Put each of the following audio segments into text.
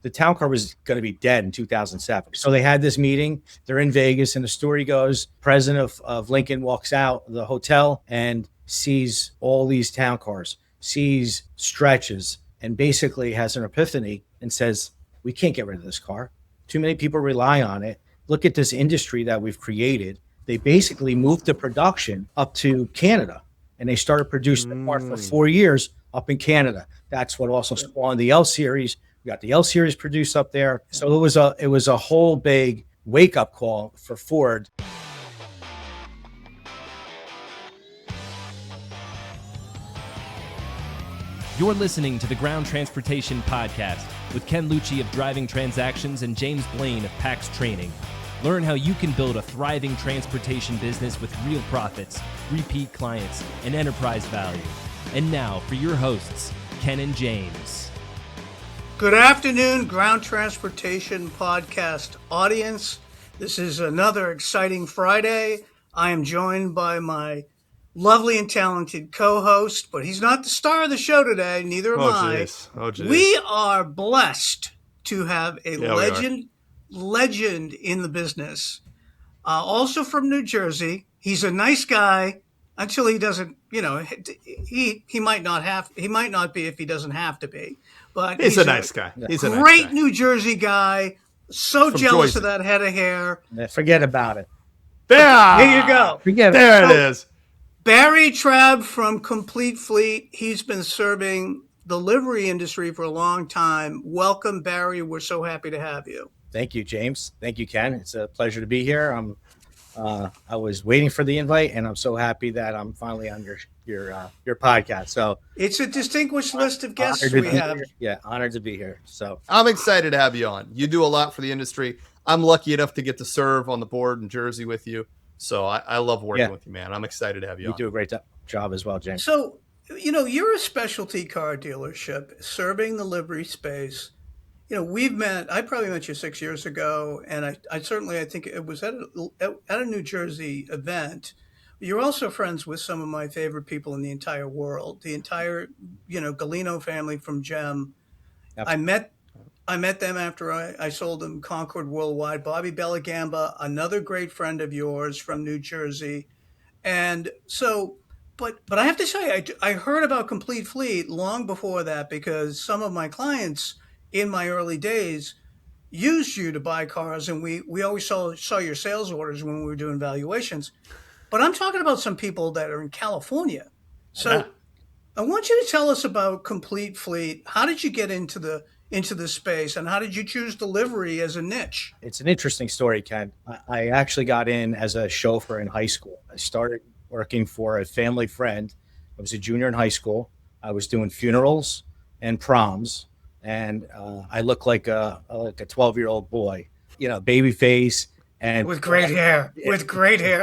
The town car was going to be dead in 2007. So they had this meeting. They're in Vegas, and the story goes, president of Lincoln walks out of the hotel and sees all these town cars, sees stretches, and basically has an epiphany and says, we can't get rid of this car. Too many people rely on it. Look at this industry that we've created. They basically moved the production up to Canada, and they started producing the car for 4 years up in Canada. That's what also spawned the L Series. We got the L Series produced up there. So it was a whole big wake up call for Ford. You're listening to the Ground Transportation Podcast with Ken Lucci of Driving Transactions and James Blaine of PAX Training. Learn how you can build a thriving transportation business with real profits, repeat clients, and enterprise value. And now for your hosts, Ken and James. Good afternoon, Ground Transportation Podcast audience. This is another exciting Friday. I am joined by my lovely and talented co-host, but he's not the star of the show today. Neither am I. We are blessed to have a legend in the business. Also from New Jersey. He's a nice guy until he doesn't. He might not be if he doesn't have to be. But he's a nice guy. He's a great nice New Jersey guy. So from jealous of that head of hair. Forget about it. Here you go. There it is. Barry Trabb from Complete Fleet. He's been serving the livery industry for a long time. Welcome, Barry. We're so happy to have you. Thank you, James. Thank you, Ken. It's a pleasure to be here. I was waiting for the invite, and I'm so happy that I'm finally on your podcast. So it's a distinguished list of guests we have. Yeah, honored to be here. So I'm excited to have you on. You do a lot for the industry. I'm lucky enough to get to serve on the board in Jersey with you. So I love working with you, man. I'm excited to have you on. You do a great job as well, James. So, you're a specialty car dealership serving the livery space. We've met, I probably met you 6 years ago, and I think it was at a New Jersey event. You're also friends with some of my favorite people in the entire world, the entire, Galino family from GEM. Absolutely. I met them after I sold them Concord Worldwide. Bobby Bellagamba, another great friend of yours from New Jersey. And so, but I have to say, I heard about Complete Fleet long before that because some of my clients in my early days used you to buy cars, and we always saw your sales orders when we were doing valuations. But I'm talking about some people that are in California. So I want you to tell us about Complete Fleet. How did you get into the space, and how did you choose delivery as a niche? It's an interesting story, Ken. I actually got in as a chauffeur in high school. I started working for a family friend. I was a junior in high school. I was doing funerals and proms, and I looked like a 12-year-old boy, baby face. And with great hair,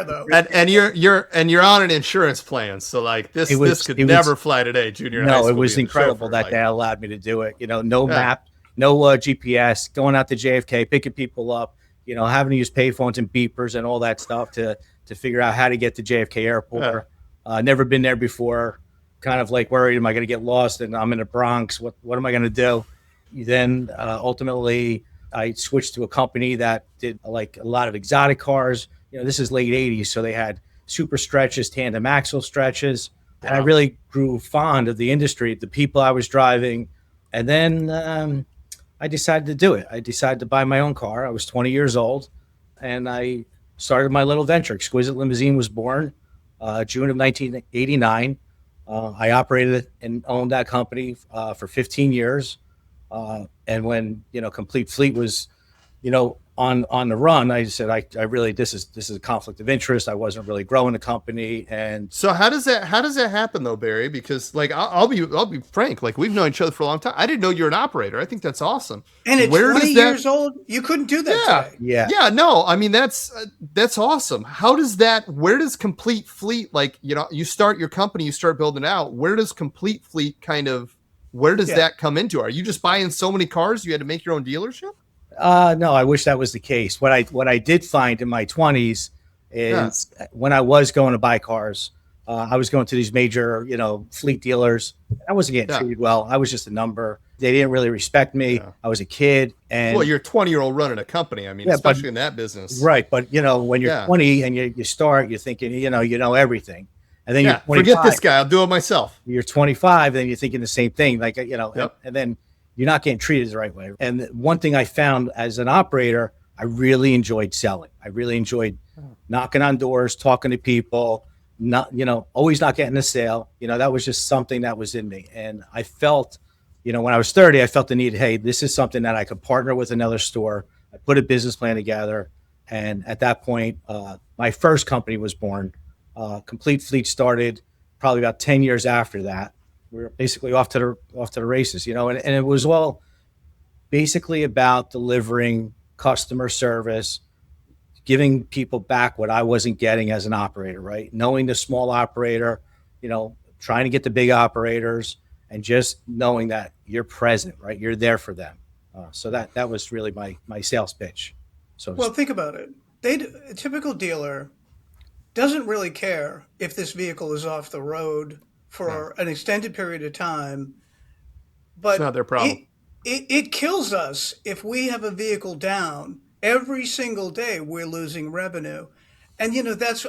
though. And you're on an insurance plan, so like this could never fly today, junior. No, high school, it was incredible that they allowed me to do it. No map, no GPS, going out to JFK, picking people up. Having to use payphones and beepers and all that stuff to figure out how to get to JFK Airport. Never been there before. Kind of like worried, am I going to get lost? And I'm in the Bronx. What am I going to do? Then ultimately, I switched to a company that did like a lot of exotic cars. This is late 80s, so they had super stretches, tandem axle stretches. Wow. And I really grew fond of the industry, the people I was driving. And then I decided to do it. I decided to buy my own car. I was 20 years old, and I started my little venture. Exquisite Limousine was born June of 1989. I operated and owned that company for 15 years. And when, Complete Fleet was, on the run, I said, I really, this is a conflict of interest. I wasn't really growing the company. And so how does that happen though, Barry? Because like, I'll be frank, like we've known each other for a long time. I didn't know you're an operator. I think that's awesome. And at 20 years old, you couldn't do that today. Yeah. No, I mean, that's awesome. Where does Complete Fleet, like, you start your company, you start building it out. Where does Complete Fleet where does that come into? Are you just buying so many cars you had to make your own dealership? No, I wish that was the case. What I did find in my 20s is when I was going to buy cars, I was going to these major, fleet dealers. I wasn't getting treated well. I was just a number. They didn't really respect me. Yeah. I was a kid. And well, you're a 20-year-old running a company. I mean, especially in that business. Right. But, when you're 20 and you start, you're thinking, you know everything. And then you're 25. Forget this guy. I'll do it myself. You're 25, then you're thinking the same thing. Like, and then you're not getting treated the right way. And one thing I found as an operator, I really enjoyed selling. I really enjoyed knocking on doors, talking to people, always not getting a sale. That was just something that was in me. And I felt, when I was 30, I felt the need, hey, this is something that I could partner with another store. I put a business plan together. And at that point, my first company was born. Complete Fleet started probably about 10 years after that. We were basically off to the races, and it was all basically about delivering customer service, giving people back what I wasn't getting as an operator, right? Knowing the small operator, trying to get the big operators, and just knowing that you're present, right? You're there for them. So that was really my sales pitch. Well, think about it. A typical dealer doesn't really care if this vehicle is off the road for an extended period of time. But it's not their problem. It kills us if we have a vehicle down. Every single day we're losing revenue. And,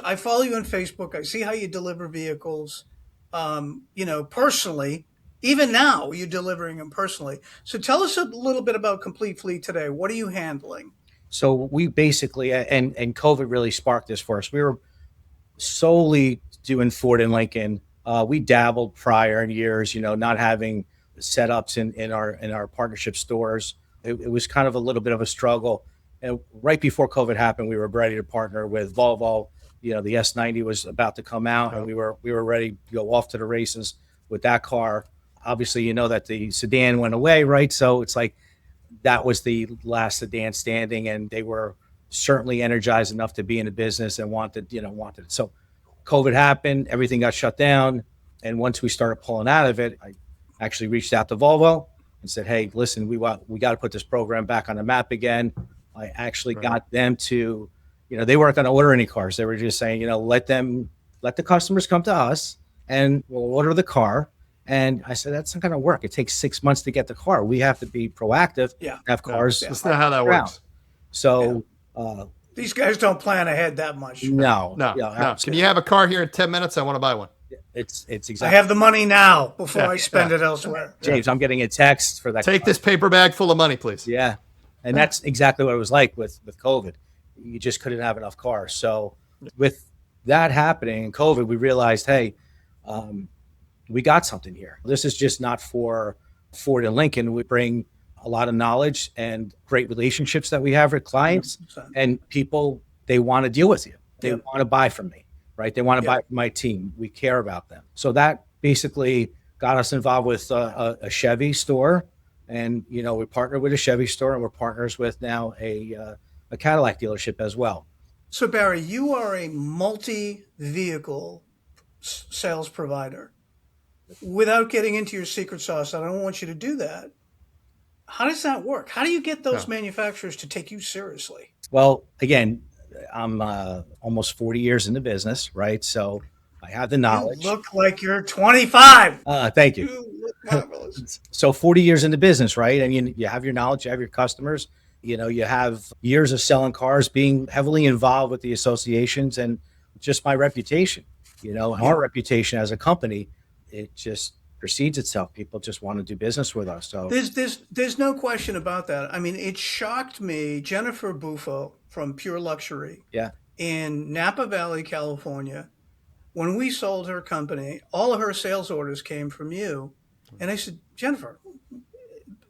I follow you on Facebook. I see how you deliver vehicles, personally. Even now, you're delivering them personally. So tell us a little bit about Complete Fleet today. What are you handling? So we basically, and COVID really sparked this for us. We were solely doing Ford and Lincoln. We dabbled prior in years, not having setups in our partnership stores. It was kind of a little bit of a struggle. And right before COVID happened, we were ready to partner with Volvo. The S90 was about to come out, and we were ready to go off to the races with that car. Obviously, that the sedan went away, right? So it's like that was the last sedan standing, and they were certainly energized enough to be in the business and wanted it. So COVID happened, everything got shut down. And once we started pulling out of it, I actually reached out to Volvo and said, hey, listen, we got to put this program back on the map again. I actually got them to, they weren't going to order any cars. They were just saying, let the customers come to us and we'll order the car. And I said, that's not going to work. It takes 6 months to get the car. We have to be proactive, have cars. That's not how that works. So these guys don't plan ahead that much. No. Can you have a car here in 10 minutes? I want to buy one. It's exactly. I have the money now before I spend it elsewhere. James, I'm getting a text for that. Take this paper bag full of money, please. Yeah. And that's exactly what it was like with COVID. You just couldn't have enough cars. So with that happening in COVID, we realized, hey, we got something here. This is just not for Ford and Lincoln. We bring a lot of knowledge and great relationships that we have with clients 100%. And people, they want to deal with you. They want to buy from me, right? They want to buy from my team. We care about them. So that basically got us involved with a Chevy store. And, we partnered with a Chevy store, and we're partners with now a Cadillac dealership as well. So Barry, you are a multi-vehicle sales provider. Without getting into your secret sauce, I don't want you to do that. How does that work? How do you get those manufacturers to take you seriously? Well, again, I'm almost 40 years in the business, right? So I have the knowledge. You look like you're 25. Thank you. You look marvelous. So 40 years in the business, right? And you have your knowledge, you have your customers, you have years of selling cars, being heavily involved with the associations, and just my reputation, our reputation as a company, it just precedes itself. People just want to do business with us. So there's no question about that. I mean, it shocked me. Jennifer Buffo from Pure Luxury in Napa Valley, California, when we sold her company, all of her sales orders came from you. And I said, Jennifer,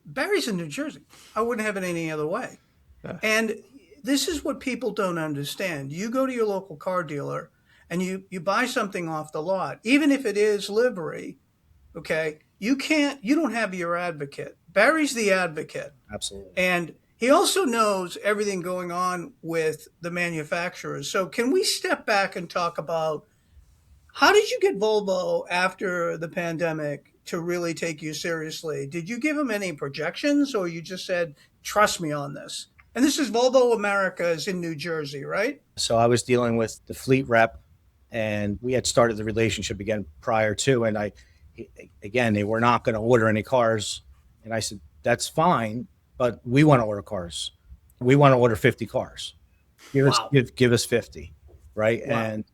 Barry's in New Jersey. I wouldn't have it any other way. Yeah. And this is what people don't understand. You go to your local car dealer and you buy something off the lot, even if it is livery, okay, you don't have your advocate. Barry's the advocate. Absolutely. And he also knows everything going on with the manufacturers. So can we step back and talk about how did you get Volvo after the pandemic to really take you seriously? Did you give them any projections, or you just said, trust me on this? And this is Volvo Americas in New Jersey, right? So I was dealing with the fleet rep and we had started the relationship again prior to, and again, they were not going to order any cars. And I said, that's fine, but we want to order cars. We want to order 50 cars. Give us 50. Right. Wow. And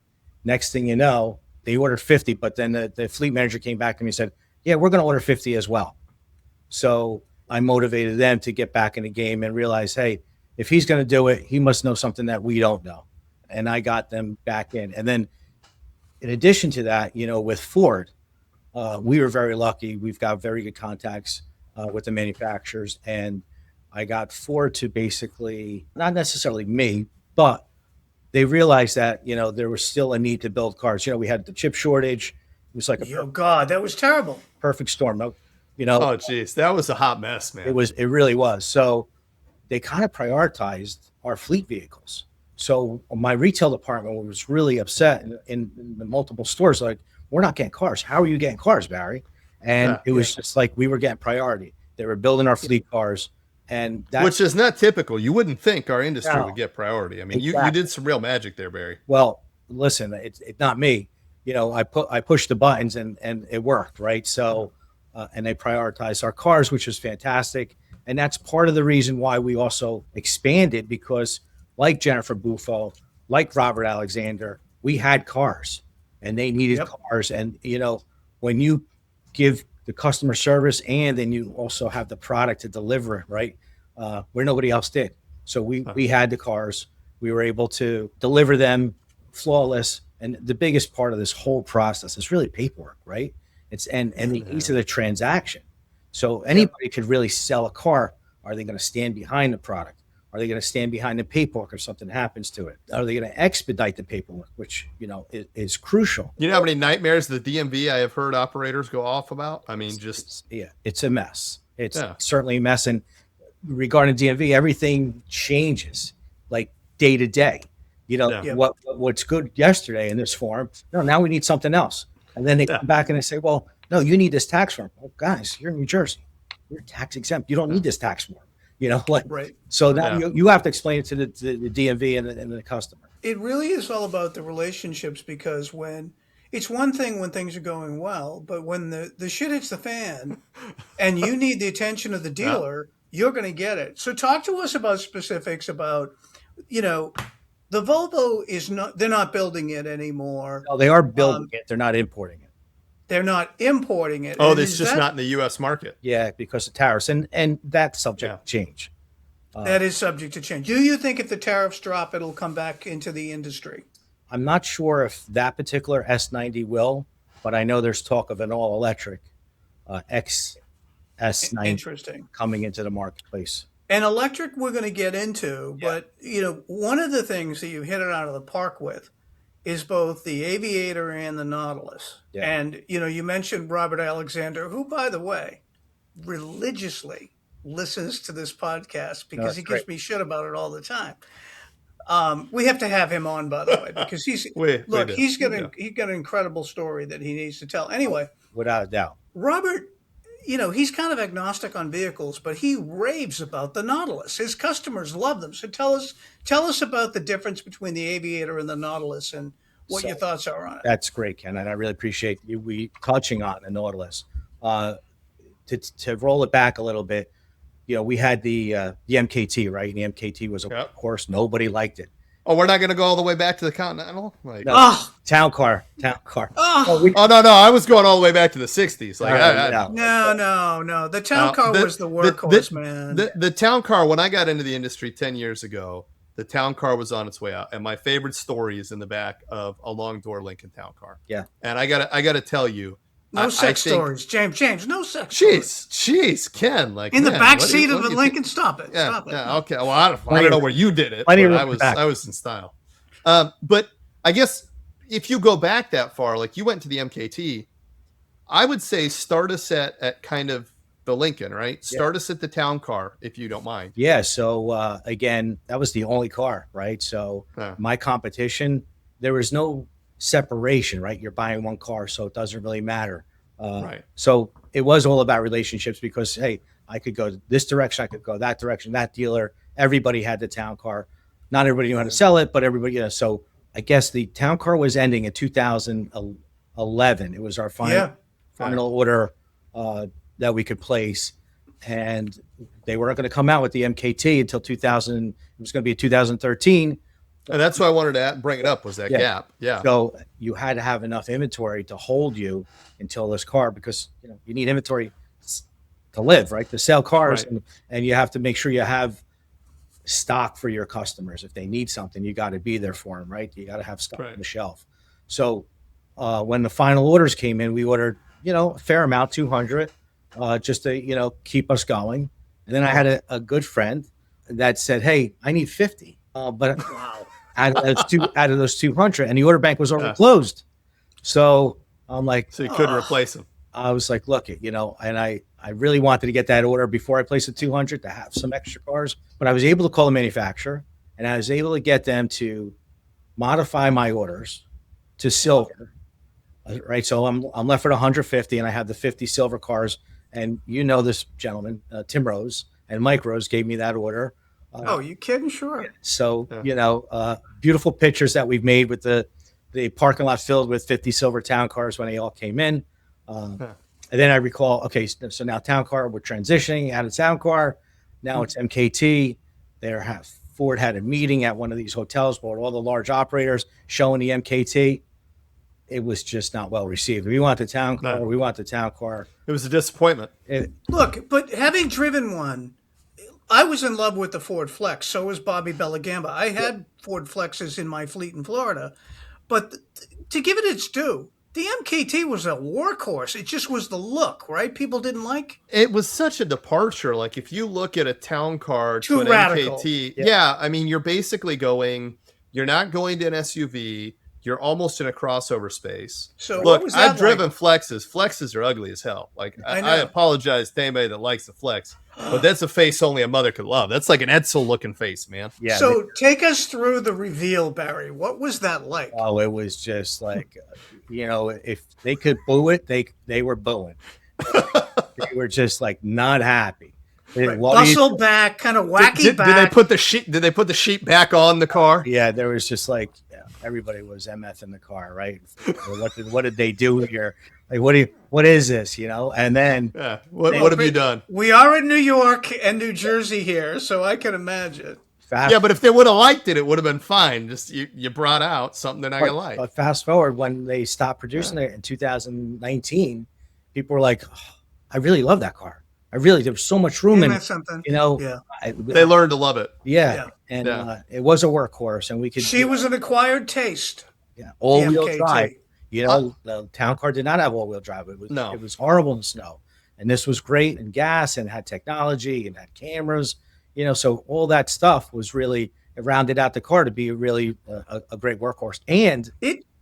next thing you know, they ordered 50, but then the fleet manager came back to me and said, yeah, we're going to order 50 as well. So I motivated them to get back in the game and realize, hey, if he's going to do it, he must know something that we don't know. And I got them back in. And then in addition to that, you know, with Ford, we were very lucky. We've got very good contacts with the manufacturers. And I got Ford to basically, not necessarily me, but they realized that, you know, there was still a need to build cars. You know, we had the chip shortage. It was like oh God, that was terrible. Perfect storm. You know, oh geez, that was a hot mess, man. It really was. So they kind of prioritized our fleet vehicles. So my retail department was really upset in the multiple stores. Like, we're not getting cars. How are you getting cars, Barry? And it was just like we were getting priority. They were building our fleet cars. And which is not typical. You wouldn't think our industry would get priority. I mean, you did some real magic there, Barry. Well, listen, it's not me. You know, I pushed the buttons and it worked, right? So, and they prioritized our cars, which was fantastic. And that's part of the reason why we also expanded, because like Jennifer Buffo, like Robert Alexander, we had cars and they needed cars. And, you know, when you give the customer service and then you also have the product to deliver it, right? Where nobody else did. So we had the cars, we were able to deliver them flawless. And the biggest part of this whole process is really paperwork, right? It's and the ease of the transaction. So anybody could really sell a car. Are they going to stand behind the product? Are they going to stand behind the paperwork if something happens to it? Are they going to expedite the paperwork, which, you know, is crucial? You know how many nightmares the DMV I have heard operators go off about? I mean, it's a mess. It's certainly a mess. And regarding DMV, everything changes like day to day. You know, what's good yesterday in this form, no, now we need something else. And then they come back and they say, well, no, you need this tax form. Oh, guys, you're in New Jersey. You're tax exempt. You don't need this tax form. You know, like, right. So now you have to explain it to the DMV and the customer. It really is all about the relationships, because when it's one thing when things are going well, but when the shit hits the fan and you need the attention of the dealer, you're going to get it. So talk to us about specifics about, you know, the Volvo they're not building it anymore. No, they are building it. They're not importing it. They're not importing it. Oh, it's just not in the U.S. market. Yeah, because of tariffs, and that's subject to change. That is subject to change. Do you think if the tariffs drop, it'll come back into the industry? I'm not sure if that particular S90 will, but I know there's talk of an all-electric XS90 coming into the marketplace. And electric we're going to get into, but you know, one of the things that you hit it out of the park with is both the Aviator and the Nautilus. Yeah. And, you know, you mentioned Robert Alexander, who, by the way, religiously listens to this podcast because he gives me shit about it all the time. We have to have him on, by the way, because he's got an incredible story that he needs to tell. Anyway. Without a doubt. Robert, you know, he's kind of agnostic on vehicles, but he raves about the Nautilus. His customers love them. So tell us about the difference between the Aviator and the Nautilus and what your thoughts are on it. That's great, Ken, and I really appreciate we touching on the Nautilus. To roll it back a little bit, you know, we had the MKT, right? And the MKT was, of course, nobody liked it. Oh, we're not going to go all the way back to the Continental? Like, town car. Oh, no. I was going all the way back to the 60s. Like, no. The town car was the workhorse, man. The town car, when I got into the industry 10 years ago, the town car was on its way out. And my favorite story is in the back of a long door Lincoln town car. Yeah. And I gotta tell you, no sex stories, James. No sex stories. Jeez, Ken. Like in the back seat of a Lincoln. Stop it. Yeah, Stop it. Yeah. Okay. Well, I don't know where you did it. But I was in style. But I guess if you go back that far, like you went to the MKT, I would say start us at kind of the Lincoln, right? Start us at the town car, if you don't mind. Yeah. So again, that was the only car, right? So my competition, there was no separation, right? You're buying one car, so it doesn't really matter. Right. So it was all about relationships because, hey, I could go this direction, I could go that direction, that dealer, everybody had the town car. Not everybody knew how to sell it, but everybody, you know, so I guess the town car was ending in 2011. It was our final order that we could place, and they weren't going to come out with the MKT until 2000. It was going to be 2013. And that's why I wanted to bring it up, was that gap. Yeah. So you had to have enough inventory to hold you until this car, because you need inventory to live, right? To sell cars, Right. and you have to make sure you have stock for your customers. If they need something, you got to be there for them, right? You got to have stuff on the shelf. So when the final orders came in, we ordered, a fair amount, 200, just to, keep us going. And then I had a good friend that said, "Hey, I need 50." But out of those 200, and the order bank was already closed. So I'm like, so you couldn't replace them. I was like, look, and I really wanted to get that order before I placed the 200 to have some extra cars, but I was able to call the manufacturer, and I was able to get them to modify my orders to silver, right? So I'm left with 150, and I have the 50 silver cars. And this gentleman, Tim Rose and Mike Rose, gave me that order. Oh, you kidding? Sure. So, beautiful pictures that we've made with the parking lot filled with 50 silver town cars when they all came in. And then I recall, okay, so now town car, we're transitioning out of town car. Now it's MKT. Ford had a meeting at one of these hotels with all the large operators showing the MKT. It was just not well received. We want the town car. No. We want the town car. It was a disappointment. Look, but having driven one, I was in love with the Ford Flex. So was Bobby Bellagamba. I had Ford Flexes in my fleet in Florida. But to give it its due, the MKT was a workhorse. It just was the look, right? People didn't like. It was such a departure. Like if you look at a town car Too to an radical. MKT, I mean, you're basically you're not going to an SUV. You're almost in a crossover space. So look, what was that I've driven like? Flexes. Flexes are ugly as hell. Like I know. apologize to anybody that likes the Flex, but that's a face only a mother could love. That's like an Edsel looking face, man. Yeah. So take us through the reveal, Barry. What was that like? Oh, it was just like, if they could boo it, they were booing. They were just like not happy. Right. Bustle back, kind of wacky back. Did they put the sheet back on the car? Yeah, there was just like everybody was MF in the car, right? What did they do here? Like, what is this? And then what have you done? We are in New York and New Jersey here, so I can imagine. But if they would have liked it, it would have been fine. Just you brought out something they're not gonna like. But fast forward, when they stopped producing it in 2019, people were like, oh, "I really love that car. There was so much room in it." Something. They learned to love it. Yeah. And it was a workhorse, and we could. She was an acquired taste. Yeah, all-wheel drive. The town car did not have all-wheel drive. It was horrible in the snow, and this was great in gas and had technology and had cameras. So all that stuff was really, it rounded out the car to be really a great workhorse and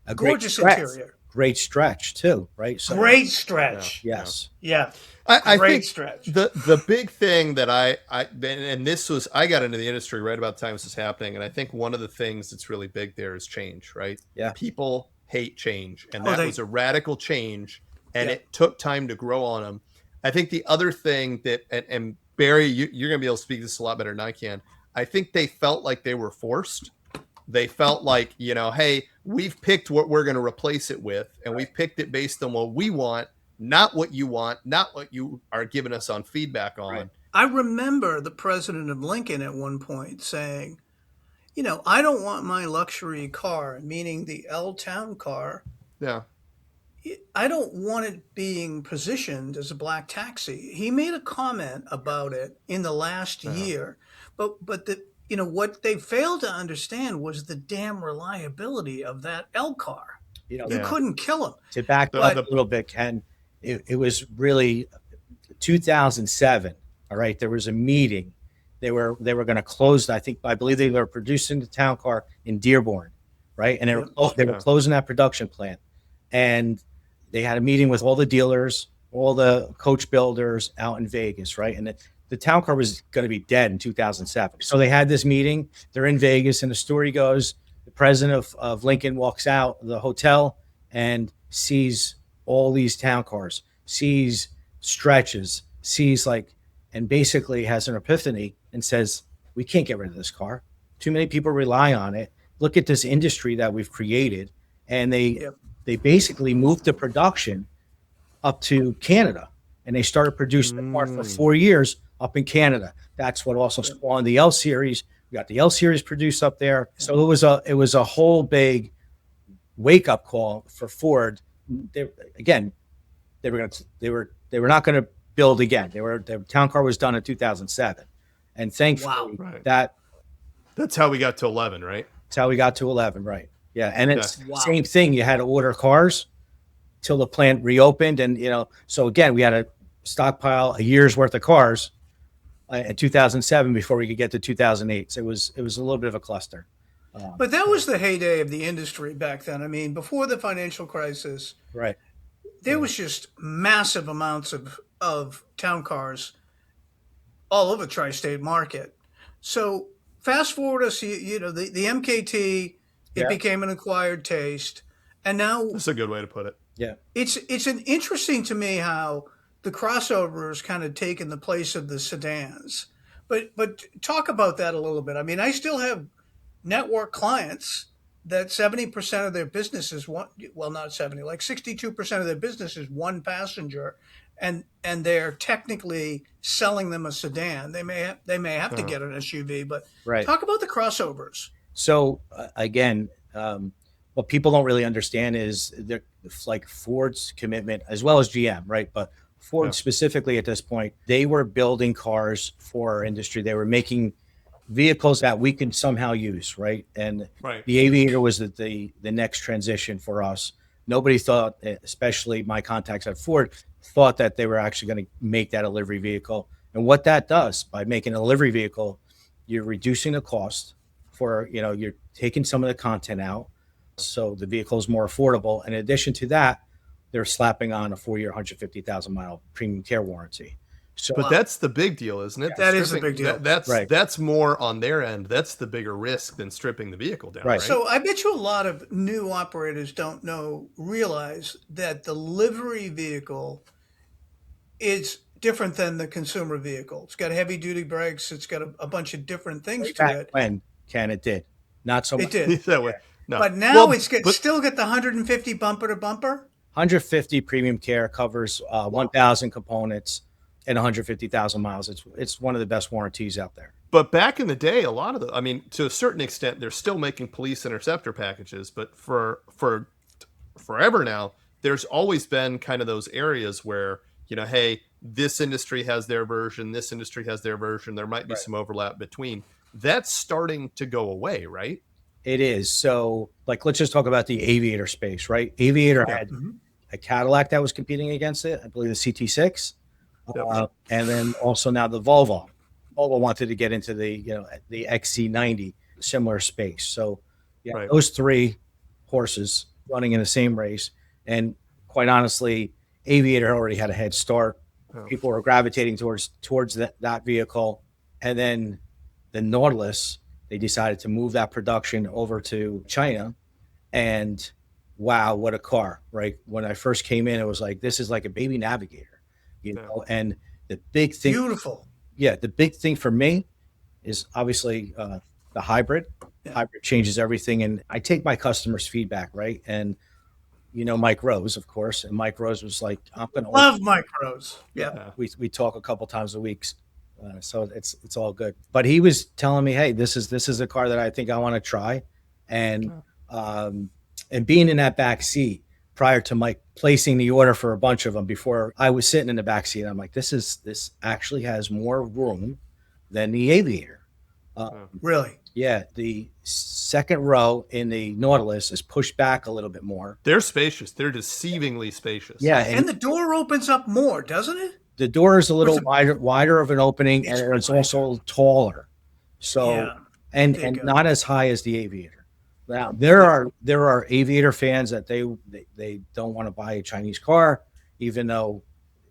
a gorgeous interior. Great stretch too, right? So, great stretch. Yes. Yeah. I think stretch. The big thing that I got into the industry right about the time this is happening, and I think one of the things that's really big there is change, right? Yeah. People hate change, and that was a radical change, and it took time to grow on them. I think the other thing that, and Barry, you're going to be able to speak this a lot better than I can. I think they felt like they were forced. They felt like, hey, we've picked what we're going to replace it with, and we've picked it based on what we want. Not what you want, not what you are giving us on feedback on. Right. I remember the president of Lincoln at one point saying, I don't want my luxury car, meaning the L Town car. Yeah. I don't want it being positioned as a black taxi. He made a comment about it in the last year, but what they failed to understand was the damn reliability of that L car. You couldn't kill him. To back up a little bit, Ken. It was really 2007. All right. There was a meeting. They were going to close. I believe they were producing the town car in Dearborn. Right. And they were closing that production plant. And they had a meeting with all the dealers, all the coach builders out in Vegas. Right. And the town car was going to be dead in 2007. So they had this meeting. They're in Vegas. And the story goes, the president of Lincoln walks out of the hotel and sees all these town cars, sees stretches, and basically has an epiphany and says, we can't get rid of this car. Too many people rely on it. look at this industry that we've created. And Yep. they basically moved the production up to Canada, and they started producing the car for 4 years up in Canada. That's what also spawned the L series. We got the L series produced up there. So it was a whole big wake up call for Ford. They were not going to build again. The town car was done in 2007, and thankfully that's how we got to 11, right? That's how we got to 11, right? Yeah, and it's same thing. You had to order cars till the plant reopened, and so again, we had to stockpile a year's worth of cars in 2007 before we could get to 2008. So it was a little bit of a cluster. But that was the heyday of the industry back then. I mean, before the financial crisis, right? There was just massive amounts of town cars all over the tri-state market. So fast forward us, the MKT, it became an acquired taste, and now that's a good way to put it. Yeah, it's an interesting to me how the crossovers kind of taken the place of the sedans. But talk about that a little bit. I mean, I still have network clients that 70% of their business is not 70, like 62% of their business is one passenger, and they're technically selling them a sedan. They may have to get an SUV, but talk about the crossovers. So again, what people don't really understand is like Ford's commitment as well as GM, right? But Ford specifically at this point, they were building cars for our industry. They were making vehicles that we can somehow use, right? And the Aviator was the next transition for us. Nobody thought, especially my contacts at Ford, thought that they were actually going to make that a livery vehicle. And what that does by making a livery vehicle, you're reducing the cost for, you're taking some of the content out, so the vehicle is more affordable. In addition to that, they're slapping on a 4-year, 150,000 mile premium care warranty. So, but that's the big deal, isn't it? That is the big deal. That's more on their end. That's the bigger risk than stripping the vehicle down. Right. So I bet you a lot of new operators don't realize that the livery vehicle is different than the consumer vehicle. It's got heavy duty brakes. It's got a bunch of different things to it. When it did, not so much. It did. No. But now still get the 150 bumper to bumper. 150 premium care covers 1,000 components and 150,000 miles. It's one of the best warranties out there. But back in the day, a lot of to a certain extent, they're still making police interceptor packages. But for forever now, there's always been kind of those areas where, hey, this industry has their version, this industry has their version. There might be some overlap between. That's starting to go away, right? It is. So, let's just talk about the Aviator space, right? Aviator had a Cadillac that was competing against it. I believe the CT6. And then also now the Volvo. Volvo wanted to get into the XC90, similar space. So those three horses running in the same race. And quite honestly, Aviator already had a head start. People were gravitating towards that vehicle. And then the Nautilus, they decided to move that production over to China. And wow, what a car, right? When I first came in, it was like, this is like a baby Navigator. And the big thing, beautiful. Yeah, the big thing for me is obviously the hybrid. Hybrid changes everything, and I take my customers' feedback, right? And Mike Rose, of course, and Mike Rose was like, "I'm gonna love Mike Rose." Yeah, we talk a couple times a week, so it's all good. But he was telling me, "Hey, this is a car that I think I want to try," and being in that back seat prior to Mike placing the order for a bunch of them, before I was sitting in the back seat, I'm like, this actually has more room than the Aviator. Really? Yeah. The second row in the Nautilus is pushed back a little bit more. They're spacious. They're deceivingly spacious. Yeah. And the door opens up more, doesn't it? The door is a little wider of an opening, and it's also taller. So, and not as high as the Aviator. Now there are Aviator fans that they don't want to buy a Chinese car, even though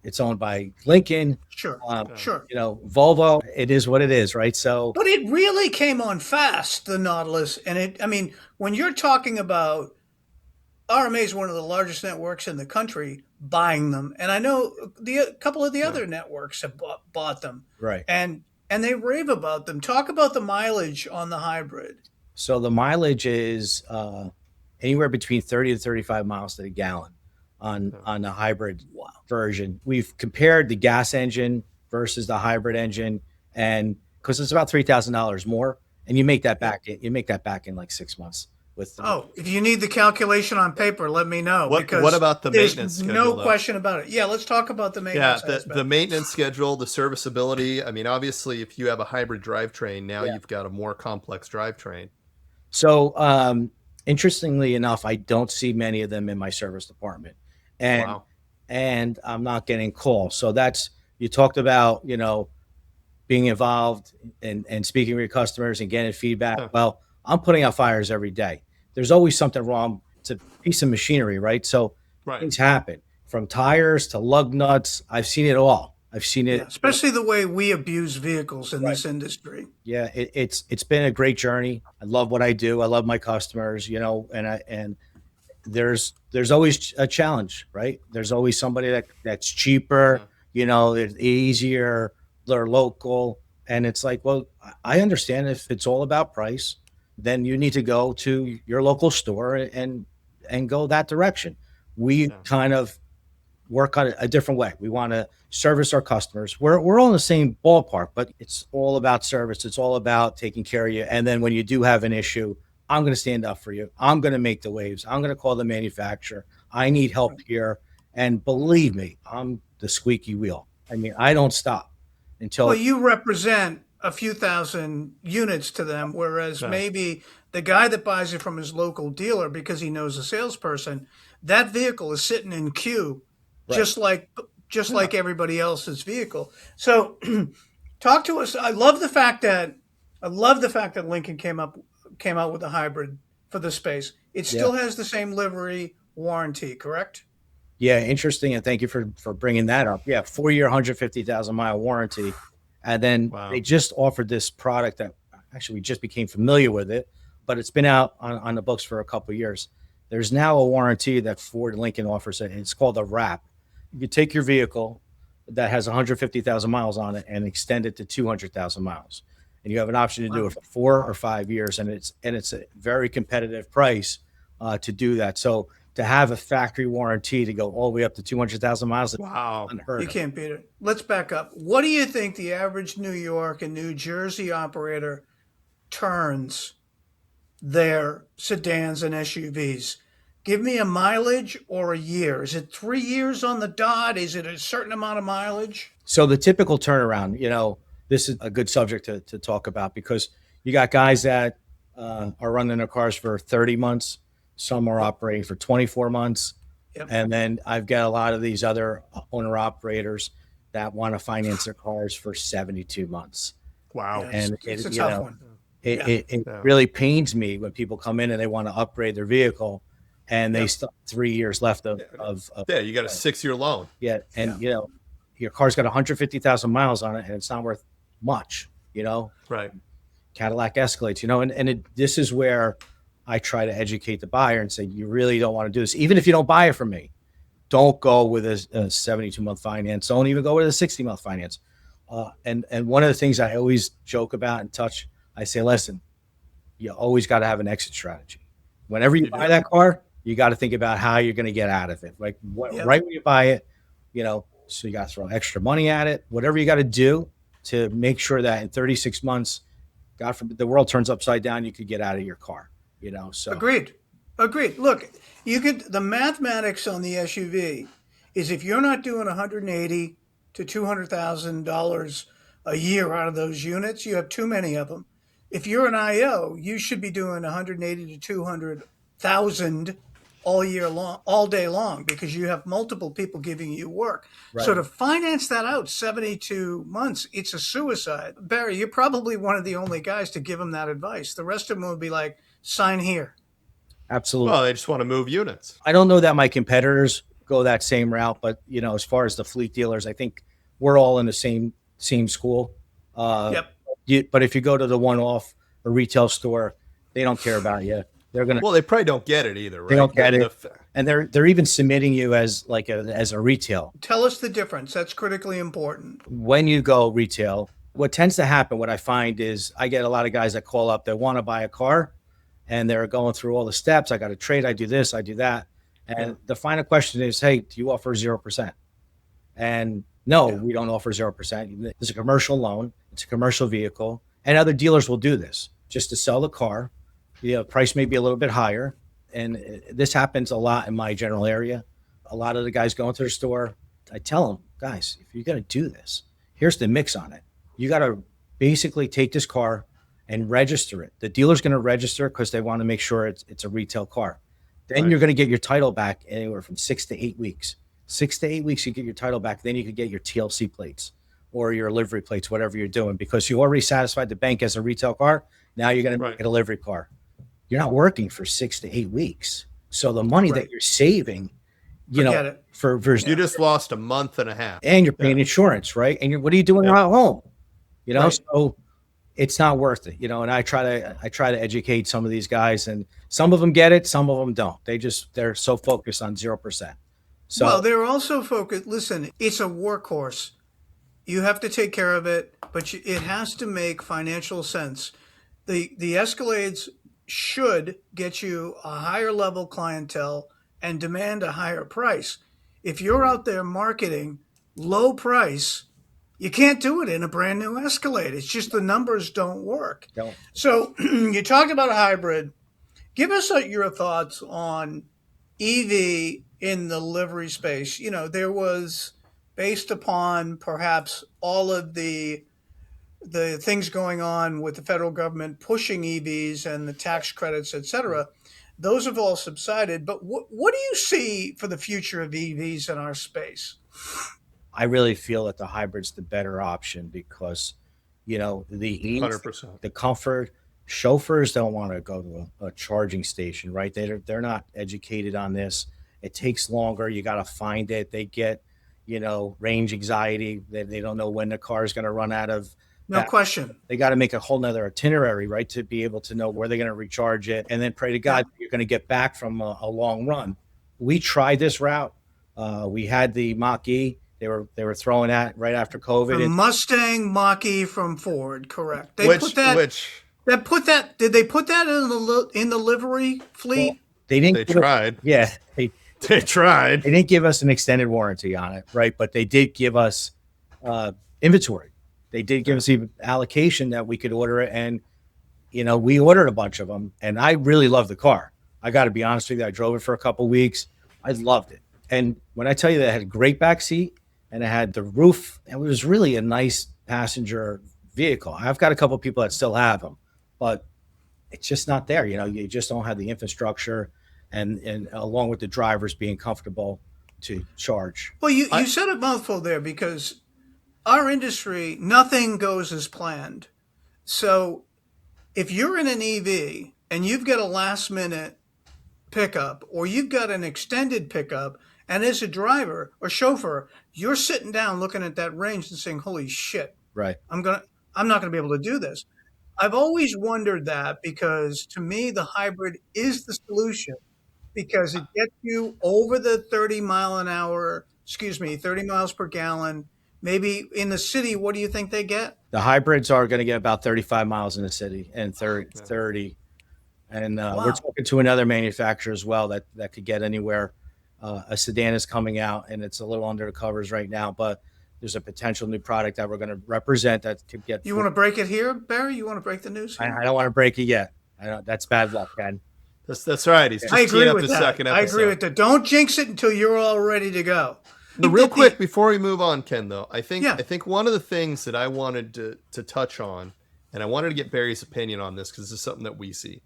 it's owned by Lincoln. Sure. Volvo. It is what it is, right? So, but it really came on fast, the Nautilus, and when you're talking about RMA is one of the largest networks in the country buying them, and I know a couple of the other networks have bought them, right? And they rave about them. Talk about the mileage on the hybrid. So the mileage is anywhere between 30 to 35 miles to the gallon on the hybrid version. We've compared the gas engine versus the hybrid engine, and because it's about $3,000 more, and you make that back. You make that back in like 6 months. If you need the calculation on paper, let me know. What about the maintenance schedule? No question about it. Yeah, let's talk about the maintenance. Yeah, the maintenance schedule, the serviceability. I mean, obviously, if you have a hybrid drivetrain, now you've got a more complex drivetrain. So, interestingly enough, I don't see many of them in my service department, and I'm not getting calls. So you talked about, being involved and speaking with your customers and getting feedback. Yeah. Well, I'm putting out fires every day. There's always something wrong. It's a piece of machinery, right? So things happen, from tires to lug nuts. I've seen it all. I've seen it, especially the way we abuse vehicles in this industry. Yeah, it's been a great journey. I love what I do. I love my customers, and there's always a challenge, right? There's always somebody that's cheaper, it's easier, they're local, and it's like, well, I understand if it's all about price, then you need to go to your local store and go that direction. We kind of work on a different way. We want to service our customers. We're all in the same ballpark, but it's all about service. It's all about taking care of you. And then when you do have an issue, I'm going to stand up for you. I'm going to make the waves. I'm going to call the manufacturer. I need help here. And believe me, I'm the squeaky wheel. I mean, I don't stop until. Well, you represent a few thousand units to them, whereas maybe the guy that buys it from his local dealer because he knows a salesperson, that vehicle is sitting in queue. Just like everybody else's vehicle. So talk to us. I love the fact that Lincoln came out with a hybrid for the Space. It still has the same livery warranty, correct? Yeah, interesting. And thank you for bringing that up. Yeah, 4-year, 150,000 mile warranty. And then they just offered this product that actually we just became familiar with it, but it's been out on the books for a couple of years. There's now a warranty that Ford Lincoln offers, and it's called a wrap. You take your vehicle that has 150,000 miles on it and extend it to 200,000 miles. And you have an option to do it for 4 or 5 years. And it's a very competitive price to do that. So to have a factory warranty to go all the way up to 200,000 miles. Unheard you can't beat it. Let's back up. What do you think the average New York and New Jersey operator turns their sedans and SUVs? Give me a mileage or a year. Is it 3 years on the dot? Is it a certain amount of mileage? So the typical turnaround, this is a good subject to talk about, because you got guys that are running their cars for 30 months. Some are operating for 24 months. Yep. And then I've got a lot of these other owner operators that want to finance their cars for 72 months. Wow. And it's a tough one. It really pains me when people come in and they want to upgrade their vehicle, and they still have 3 years left of you got a 6-year loan. Yeah. And, your car's got 150,000 miles on it and it's not worth much, Right. Cadillac Escalades, and this is where I try to educate the buyer and say, you really don't want to do this. Even if you don't buy it from me, don't go with a 72-month finance. Don't even go with a 60-month finance. And one of the things I always joke about and touch, I say, listen, you always got to have an exit strategy. Whenever you buy that car, you got to think about how you're going to get out of it. Like right when you buy it, so you got to throw extra money at it, whatever you got to do to make sure that in 36 months, God forbid, the world turns upside down, you could get out of your car, so. Agreed. Look, the mathematics on the SUV is if you're not doing $180,000 to $200,000 a year out of those units, you have too many of them. If you're an IO, you should be doing $180,000 to $200,000 all year long, all day long, because you have multiple people giving you work. Right. So to finance that out 72 months, it's a suicide. Barry, you're probably one of the only guys to give them that advice. The rest of them would be like, sign here. Absolutely. Well, they just want to move units. I don't know that my competitors go that same route, but as far as the fleet dealers, I think we're all in the same school. Yep. But if you go to the one-off or retail store, they don't care about you. They're gonna. Well, they probably don't get it either, right? They don't get it, and they're even submitting you as a retail. Tell us the difference. That's critically important. When you go retail, what tends to happen, what I find is I get a lot of guys that call up that want to buy a car, and they're going through all the steps. I got to trade. I do this. I do that. And the final question is, hey, do you offer 0%? And no, we don't offer 0%. It's a commercial loan. It's a commercial vehicle, and other dealers will do this just to sell the car. The price may be a little bit higher, and this happens a lot in my general area. A lot of the guys go into the store. I tell them, guys, if you're going to do this, here's the mix on it. You got to basically take this car and register it. The dealer's going to register it because they want to make sure it's a retail car. Then you're going to get your title back anywhere from 6 to 8 weeks. 6 to 8 weeks, you get your title back. Then you could get your TLC plates or your livery plates, whatever you're doing, because you already satisfied the bank as a retail car. Now you're going to make it a livery car. You're not working for 6 to 8 weeks. So the money that you're saving, you just lost a month and a half, and you're paying insurance, right? And what are you doing at home? So it's not worth it, and I try to educate some of these guys, and some of them get it. Some of them don't. They're so focused on 0%. So, well, they're also focused. Listen, it's a workhorse. You have to take care of it, but it has to make financial sense. The Escalades should get you a higher level clientele and demand a higher price. If you're out there marketing low price, you can't do it in a brand new Escalade. It's just the numbers don't work. So you talked about a hybrid. Give us your thoughts on EV in the livery space. There was, based upon perhaps all of the things going on with the federal government pushing EVs and the tax credits, et cetera, those have all subsided. But what do you see for the future of EVs in our space? I really feel that the hybrid's the better option because, the ease, 100%. the comfort. Chauffeurs don't want to go to a charging station, right? They're not educated on this. It takes longer. You got to find it. They get, range anxiety. They don't know when the car is going to run out of. No question. They got to make a whole nother itinerary, right, to be able to know where they're going to recharge it, and then pray to God you're going to get back from a long run. We tried this route. We had the Mach-E. They were throwing that right after COVID. The Mustang Mach-E from Ford, correct? Did they put that in the livery fleet? Well, they didn't. They tried. They tried. They didn't give us an extended warranty on it, right? But they did give us inventory. They did give us even allocation that we could order it, and we ordered a bunch of them. And I really love the car. I got to be honest with you. I drove it for a couple of weeks. I loved it. And when I tell you that it had a great back seat and it had the roof, it was really a nice passenger vehicle. I've got a couple of people that still have them, but it's just not there. You just don't have the infrastructure and along with the drivers being comfortable to charge. Well, you said a mouthful there because our industry, nothing goes as planned. So if you're in an EV and you've got a last minute pickup or you've got an extended pickup, and as a driver or chauffeur, you're sitting down looking at that range and saying, holy shit, right. I'm not going to be able to do this. I've always wondered that because to me, the hybrid is the solution because it gets you over the 30 miles per gallon. Maybe in the city, what do you think they get? The hybrids are going to get about 35 miles in the city and 30. And we're talking to another manufacturer as well that could get anywhere. A sedan is coming out, and it's a little under the covers right now, but there's a potential new product that we're going to represent that could get. You want to break it here, Barry? You want to break the news here? I don't want to break it yet. That's bad luck, Ken. That's right. He's just I agree with the that. second episode. I agree with that. Don't jinx it until you're all ready to go. But real quick before we move on, Ken, though, I think one of the things that I wanted to touch on, and I wanted to get Barry's opinion on this because this is something that we see.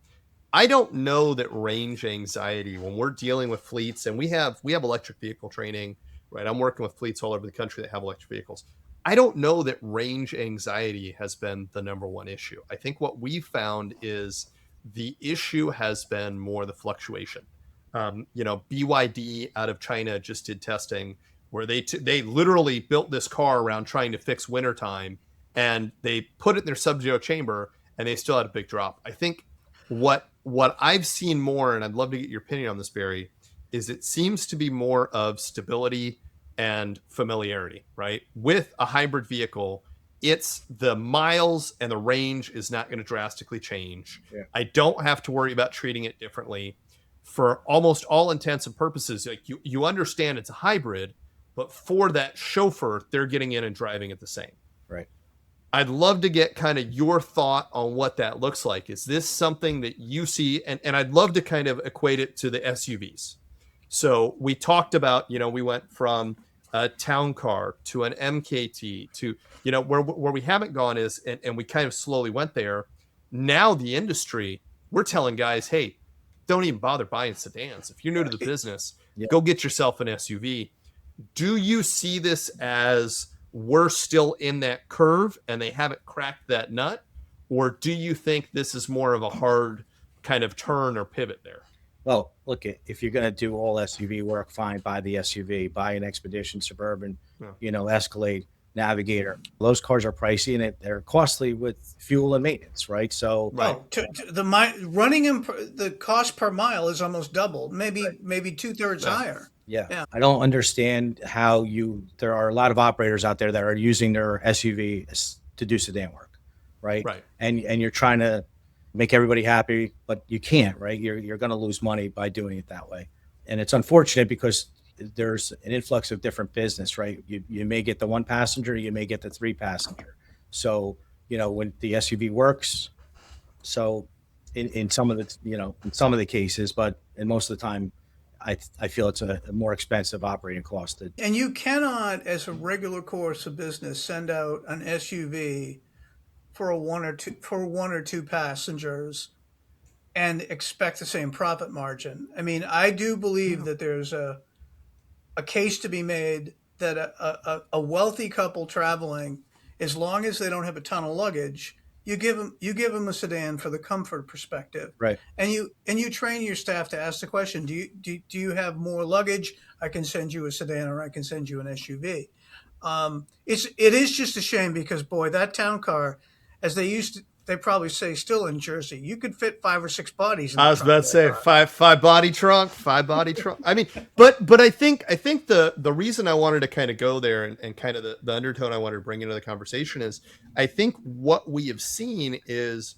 I don't know that range anxiety when we're dealing with fleets, and we have electric vehicle training, right? I'm working with fleets all over the country that have electric vehicles. I don't know that range anxiety has been the number one issue. I think what we found is the issue has been more the fluctuation. BYD out of China just did testing where they literally built this car around trying to fix wintertime, and they put it in their sub-zero chamber, and they still had a big drop. I think what I've seen more, and I'd love to get your opinion on this, Barry, is it seems to be more of stability and familiarity, right? With a hybrid vehicle, it's the miles and the range is not going to drastically change. Yeah. I don't have to worry about treating it differently. For almost all intents and purposes, like you understand it's a hybrid, but for that chauffeur, they're getting in and driving it the same. Right. I'd love to get kind of your thought on what that looks like. Is this something that you see? And I'd love to kind of equate it to the SUVs. So we talked about, we went from a town car to an MKT to, where we haven't gone is, and we kind of slowly went there. Now the industry, we're telling guys, hey, don't even bother buying sedans. If you're new to the business, go get yourself an SUV. Do you see this as we're still in that curve and they haven't cracked that nut? Or do you think this is more of a hard kind of turn or pivot there? Well, look, if you're going to do all SUV work, fine, buy the SUV, buy an Expedition, Suburban, Escalade, Navigator. Those cars are pricey and they're costly with fuel and maintenance, right? So the cost per mile is almost double, maybe 2/3 higher. Yeah. I don't understand how there are a lot of operators out there that are using their SUV to do sedan work, right? Right. And you're trying to make everybody happy, but you can't, right? You're going to lose money by doing it that way. And it's unfortunate because there's an influx of different business, right? You may get the 1 passenger, you may get the 3 passenger. So, when the SUV works, so in some of the cases, but in most of the time, I feel it's a more expensive operating cost. And you cannot, as a regular course of business, send out an SUV for one or two passengers and expect the same profit margin. I mean, I do believe that there's a case to be made that a wealthy couple traveling, as long as they don't have a ton of luggage, you give them a sedan for the comfort perspective, right? And you train your staff to ask the question: Do you have more luggage? I can send you a sedan, or I can send you an SUV. It is just a shame because boy, that town car, as they probably say still in Jersey, you could fit 5 or 6 bodies in the I was about to say five body trunk. I mean, but I think the reason I wanted to kind of go there and kind of the undertone I wanted to bring into the conversation is I think what we have seen is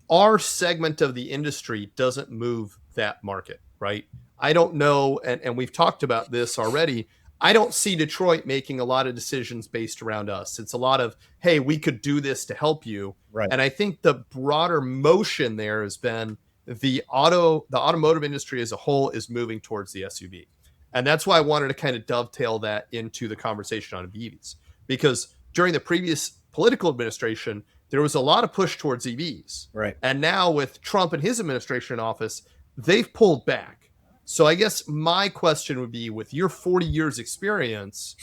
our segment of the industry doesn't move that market, right? I don't know, and we've talked about this already. I don't see Detroit making a lot of decisions based around us. It's a lot of, hey, we could do this to help you. Right. And I think the broader motion there has been the automotive industry as a whole is moving towards the SUV. And that's why I wanted to kind of dovetail that into the conversation on EVs. Because during the previous political administration, there was a lot of push towards EVs. Right. And now with Trump and his administration in office, they've pulled back. So I guess my question would be, with your 40 years experience,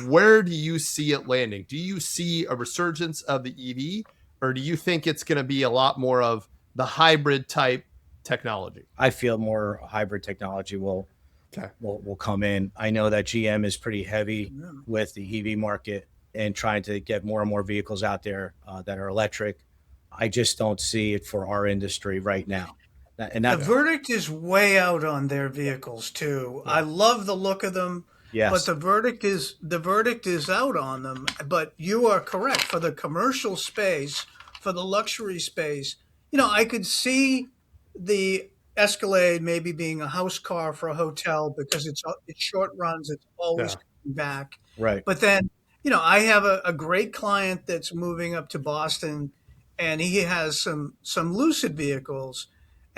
where do you see it landing? Do you see a resurgence of the EV, or do you think it's going to be a lot more of the hybrid type technology? I feel more hybrid technology will come in. I know that GM is pretty heavy with the EV market and trying to get more and more vehicles out there that are electric. I just don't see it for our industry right now. The verdict is way out on their vehicles too. Yeah. I love the look of them, yes, but the verdict is out on them. But you are correct, for the commercial space, for the luxury space. I could see the Escalade maybe being a house car for a hotel because it's short runs, it's always coming back. Right. But then, I have a great client that's moving up to Boston, and he has some Lucid vehicles.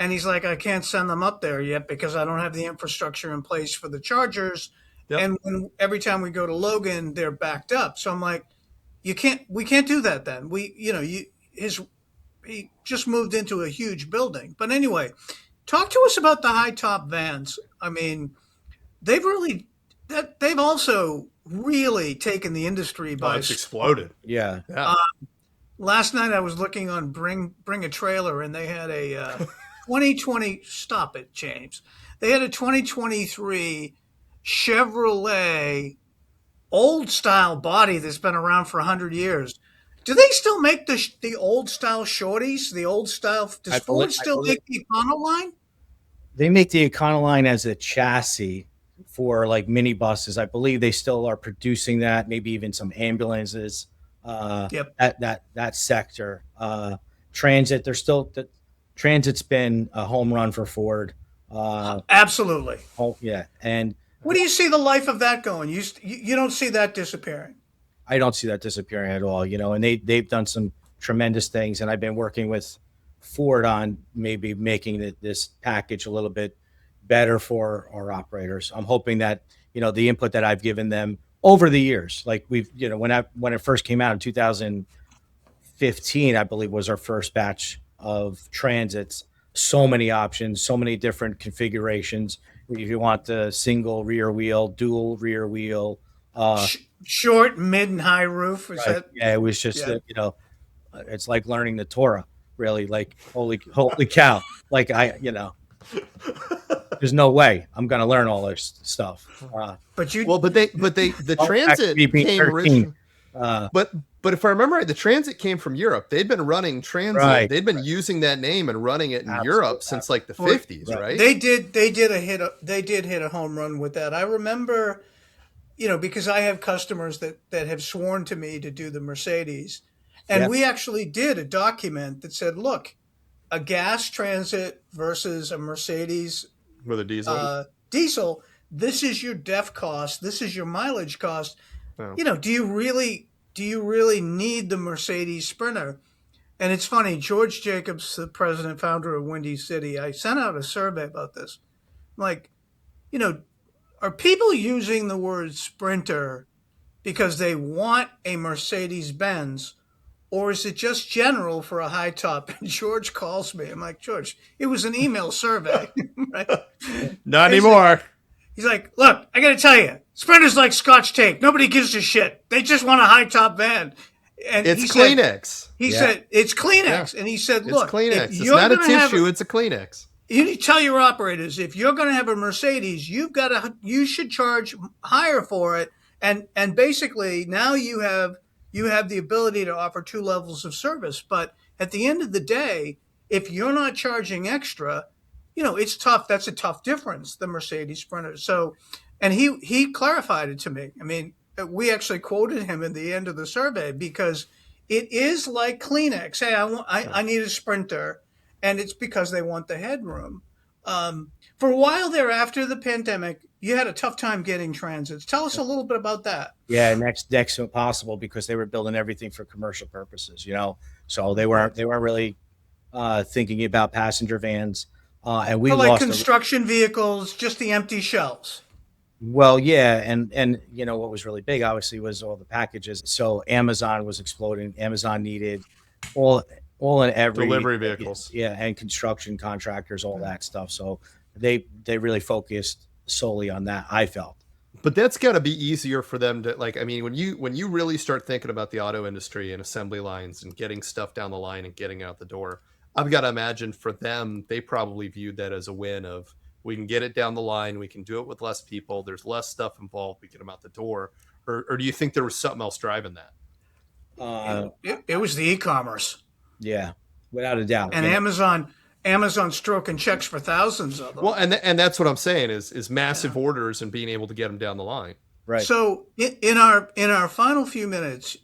And he's like, I can't send them up there yet because I don't have the infrastructure in place for the chargers. Yep. And every time we go to Logan, they're backed up. So I'm like, we can't do that then. He just moved into a huge building. But anyway, talk to us about the high top vans. I mean, they've also really taken the industry by it's exploded. Yeah. Last night I was looking on Bring a Trailer, and they had a 2020. Stop it, James. They had a 2023 Chevrolet old style body that's been around for 100 years. Do they still make the old style shorties? The old style? Does Ford still make the Econoline? They make the Econoline as a chassis for like minibuses. I believe they still are producing that. Maybe even some ambulances. Yep. that sector. Transit, Transit's been a home run for Ford. Absolutely. Yeah, and What do you see the life of that going? You don't see that disappearing. I don't see that disappearing at all. And they've done some tremendous things, and I've been working with Ford on maybe making this package a little bit better for our operators. I'm hoping that the input that I've given them over the years, like when it first came out in 2015, I believe was our first batch of transits. So many options, so many different configurations. If you want the single rear wheel, dual rear wheel, Short, mid, and high roof. Is right. that? Yeah, it was just Yeah. it's like learning the Torah. Really, like holy cow! Like there's no way I'm gonna learn all this stuff. But you. The transit came 13. But if I remember right, the transit came from Europe. They'd been running transit. Right. They'd been using that name and running it in Europe since like the 50s, right? They did hit a home run with that. I remember, because I have customers that have sworn to me to do the Mercedes, and we actually did a document that said, look, a gas transit versus a Mercedes with a diesel, this is your DEF cost, this is your mileage cost. Oh. Do you really need the Mercedes Sprinter? And it's funny, George Jacobs, the president founder of Windy City, I sent out a survey about this. Like, are people using the word Sprinter because they want a Mercedes Benz, or is it just general for a high top? And George calls me. I'm like, George, it was an email survey, right? Not anymore. He's like, look, I got to tell you, Sprinter's like Scotch tape. Nobody gives a shit. They just want a high top van. And it's Kleenex. He said, it's Kleenex. Yeah. And he said, look, it's Kleenex. It's not a tissue, it's a Kleenex. You need to tell your operators, if you're going to have a Mercedes, you should charge higher for it. And basically now you have the ability to offer 2 levels of service. But at the end of the day, if you're not charging extra, it's tough. That's a tough difference, the Mercedes Sprinter. So, and he clarified it to me. I mean, we actually quoted him in the end of the survey because it is like Kleenex. Hey, I need a Sprinter. And it's because they want the headroom. For a while there after the pandemic, you had a tough time getting transits. Tell us a little bit about that. Yeah, next to impossible because they were building everything for commercial purposes, So they weren't really thinking about passenger vans. And we lost construction vehicles, just the empty shelves. Well, yeah, and what was really big, obviously, was all the packages. So Amazon was exploding. Amazon needed all and every delivery vehicles, and construction contractors, all that stuff. So they really focused solely on that, I felt. But that's got to be easier for them to when you really start thinking about the auto industry and assembly lines and getting stuff down the line and getting out the door, I've got to imagine for them, they probably viewed that as a win of, we can get it down the line, we can do it with less people, there's less stuff involved, we get them out the door. Or do you think there was something else driving that? It was the e-commerce. Yeah, without a doubt. And Amazon stroking checks for thousands of them. Well, and that's what I'm saying is massive orders and being able to get them down the line. Right. So in our final few minutes,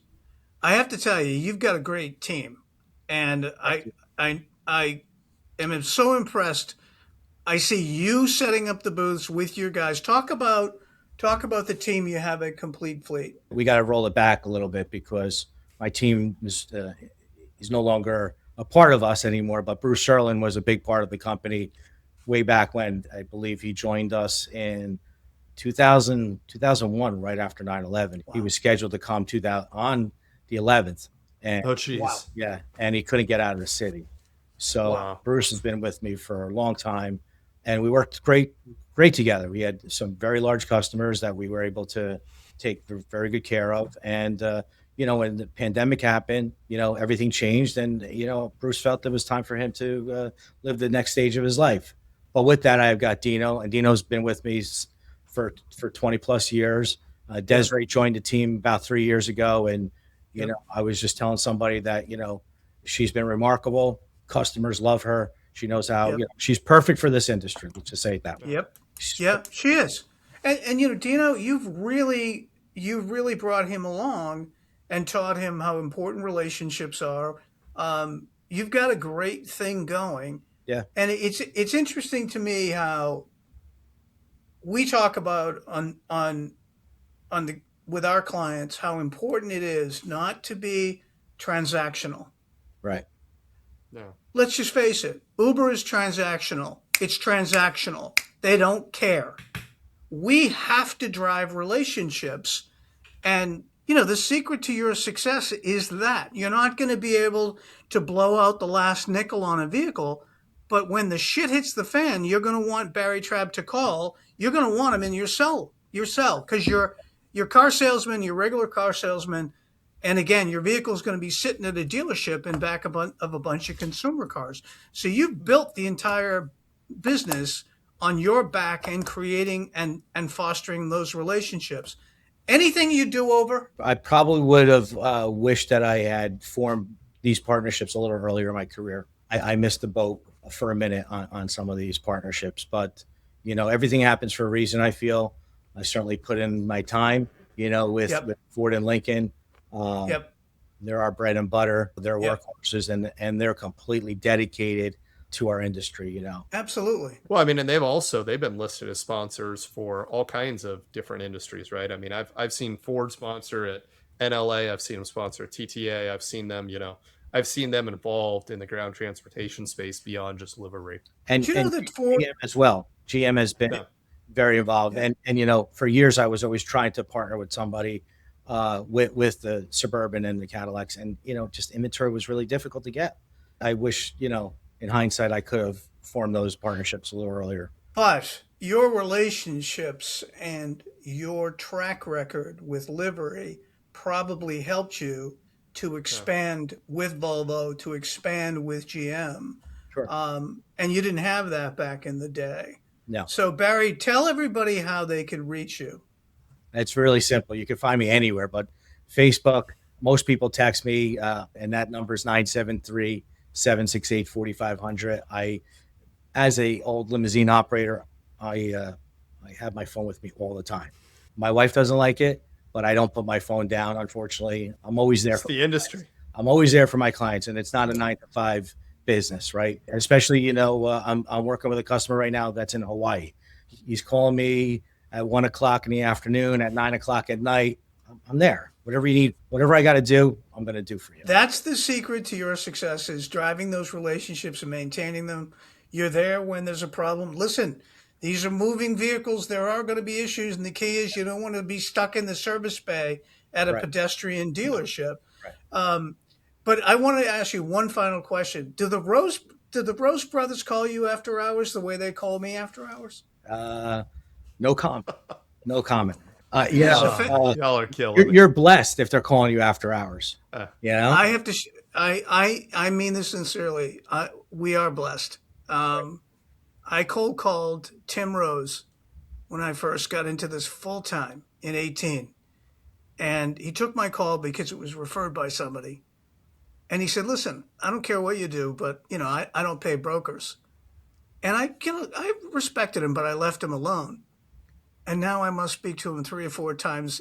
I have to tell you, you've got a great team, and I am so impressed. I see you setting up the booths with your guys. Talk about the team you have at Complete Fleet. We got to roll it back a little bit because my team is no longer a part of us anymore, but Bruce Sherlin was a big part of the company way back when. I believe he joined us in 2001, right after 9/11. Wow. He was scheduled to come on the 11th. And, oh, geez. Wow. Yeah, and he couldn't get out of the city. So Bruce has been with me for a long time, and we worked great together. We had some very large customers that we were able to take very good care of. And, when the pandemic happened, everything changed, and, Bruce felt it was time for him to live the next stage of his life. But with that, I've got Dino, and Dino's been with me for 20 plus years. Desiree joined the team about 3 years ago. And, I was just telling somebody that, she's been remarkable. Customers love her. She knows how, she's perfect for this industry. Let's just say it that way. Yep. She is. And Dino, you've really brought him along. and taught him how important relationships are. You've got a great thing going. Yeah. And it's interesting to me how we talk about on the with our clients how important it is not to be transactional. Right. No. Let's just face it. Uber is transactional. It's transactional. They don't care. We have to drive relationships. And, the secret to your success is that you're not going to be able to blow out the last nickel on a vehicle. But when the shit hits the fan, you're going to want Barry Trabb to call. You're going to want him in your cell, because your car salesman, your regular car salesman, and again, your vehicle is going to be sitting at a dealership in back of a bunch of consumer cars. So you've built the entire business on your back and creating and fostering those relationships. Anything you do over? I probably would have wished that I had formed these partnerships a little earlier in my career. I missed the boat for a minute on some of these partnerships, but everything happens for a reason. I feel I certainly put in my time, with Ford and Lincoln. They're our bread and butter. They're workhorses, and they're completely dedicated to our industry. Absolutely. Well, I mean, and they've been listed as sponsors for all kinds of different industries, right? I mean, I've seen Ford sponsor at NLA. I've seen them sponsor at TTA. I've seen them involved in the ground transportation space beyond just livery. And that Ford GM as well. GM has been very involved, and for years I was always trying to partner with somebody with the Suburban and the Cadillacs, and just inventory was really difficult to get. I wish in hindsight I could have formed those partnerships a little earlier. But your relationships and your track record with Livery probably helped you to expand with Volvo, to expand with GM. Sure. And you didn't have that back in the day. No. So Barry, tell everybody how they can reach you. It's really simple. You can find me anywhere, but Facebook, most people text me, and that number is 973-768-4500. As a old limousine operator, I have my phone with me all the time. My wife doesn't like it, but I don't put my phone down. Unfortunately, I'm always there. It's the industry. Clients. I'm always there for my clients, and it's not a 9-to-5 business, right? Especially, I'm working with a customer right now that's in Hawaii. He's calling me at 1:00 in the afternoon, at 9:00 at night. I'm there. Whatever you need, whatever I got to do, I'm going to do for you. That's the secret to your success, is driving those relationships and maintaining them. You're there when there's a problem. Listen, these are moving vehicles. There are going to be issues. And the key is you don't want to be stuck in the service bay at a pedestrian dealership. Right. But I want to ask you one final question. Do the Rose brothers call you after hours the way they call me after hours? No comment. No comment. Y'all are killing you're blessed if they're calling you after hours. I have to. I mean this sincerely. We are blessed. I cold called Tim Rose when I first got into this full time in 2018, and he took my call because it was referred by somebody. And he said, "Listen, I don't care what you do, but I don't pay brokers." And I respected him, but I left him alone. And now I must speak to him 3 or 4 times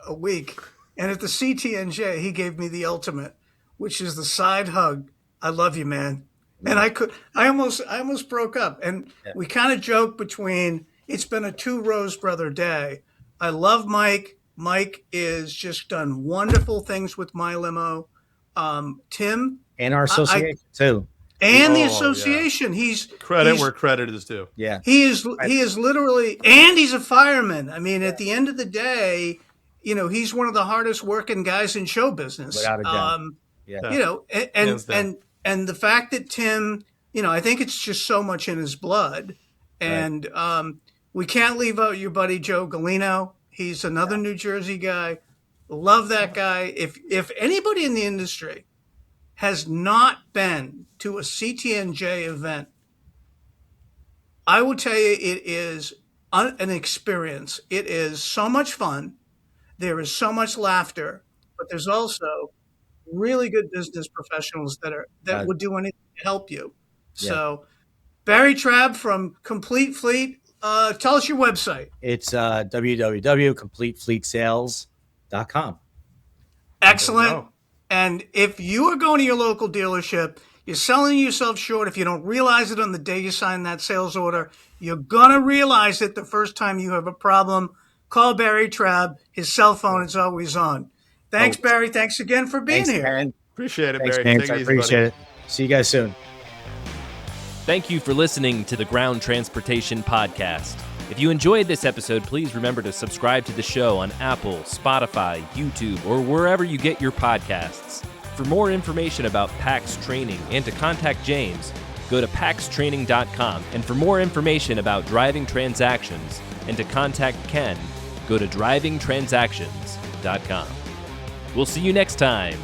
a week. And at the CTNJ, he gave me the ultimate, which is the side hug. I love you, man. And I almost broke up. And we kind of joked between, it's been a 2 Rose brother day. I love Mike. Mike is just done wonderful things with my limo. Tim. And our association too. And the association. He's credit where credit is due. Yeah. He is literally, and he's a fireman. I mean, at the end of the day, he's one of the hardest working guys in show business. Without a doubt. And the fact that Tim, I think it's just so much in his blood. And we can't leave out your buddy Joe Galino. He's another New Jersey guy. Love that guy. If anybody in the industry has not been to a CTNJ event, I will tell you it is an experience. It is so much fun. There is so much laughter, but there's also really good business professionals that would do anything to help you. Yeah. So Barry Trabb from Complete Fleet, tell us your website. It's www.completefleetsales.com. Excellent. And if you are going to your local dealership, you're selling yourself short. If you don't realize it on the day you sign that sales order, you're going to realize it the first time you have a problem. Call Barry Trabb. His cell phone is always on. Thanks, Barry. Thanks again for being here. Man. Appreciate it, Thanks, Barry. James. I appreciate it. See you guys soon. Thank you for listening to the Ground Transportation Podcast. If you enjoyed this episode, please remember to subscribe to the show on Apple, Spotify, YouTube, or wherever you get your podcasts. For more information about PAX Training and to contact James, go to paxtraining.com. And for more information about driving transactions and to contact Ken, go to drivingtransactions.com. We'll see you next time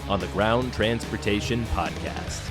on the Ground Transportation Podcast.